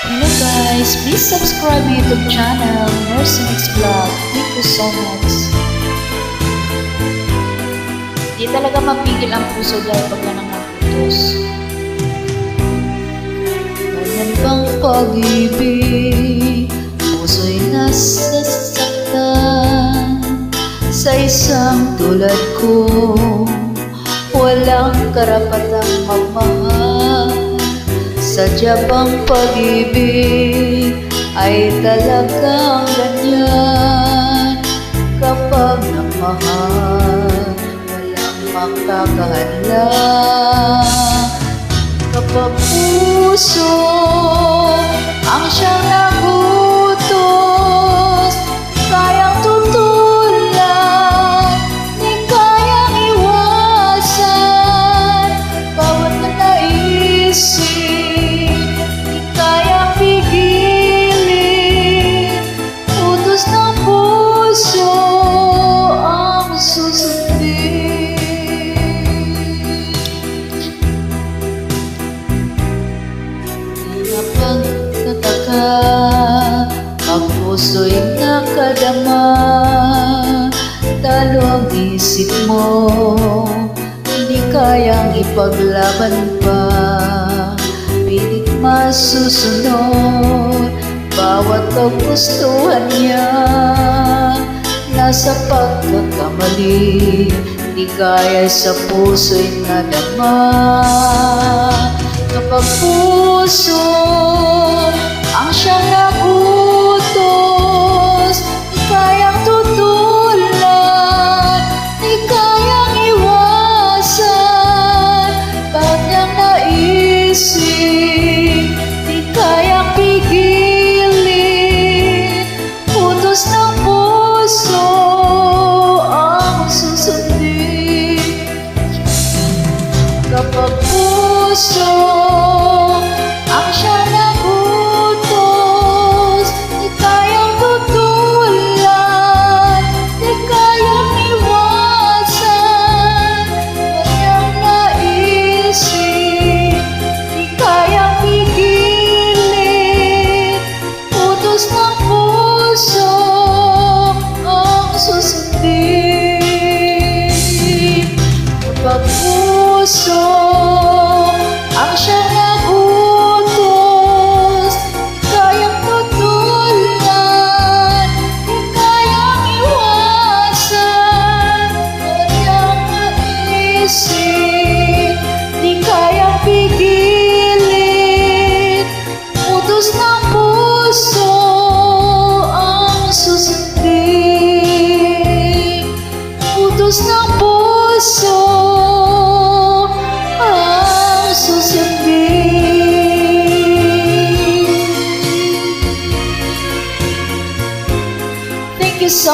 Hello guys, please subscribe my YouTube channel, Mercenix Vlog. Thank you so much. Di talaga mapigil ang puso dahil pag ganang naputos. Ganyan bang pag-ibig, puso'y nasasaktan sa isang tulad ko. Walang karapatang magmahal. Sadya bang pag-ibig ay talagang ganyan? Kapag nagmahal, walang makakahadlang. Kapag puso ang siyang nagutos, kayang tutulan, di kayang iwasan. Bawat na naisip, di kayang pigilin. Utos ng puso ang susundin. Pagtataka, ang puso'y nakadama, talo ang isip mo, hindi kayang ipaglaban pa. Pilit masusunod bawat kagustuhan niya. Nasa pagkakamali, di kaya sa puso'y nadama. Kapag puso ang siyang nagutos, di kayang tutulan, di kayang iwasan. Pag niyang naisip, di kayang pigilin. Utos ng puso ang susundin. Kapag puso ang siyang nagutos, di kayang tutulan, di kayang iwasan. Kanyang naisip, di kayang pigilin. Utos ng puso ang susundin. Kapag puso ang siyang nagutos, di kayang tutulan, di kayang iwasan. Kanyang naisip, di kayang pigilin. Utos ng puso ang susundin. Utos ng puso ang susundin. Thank you so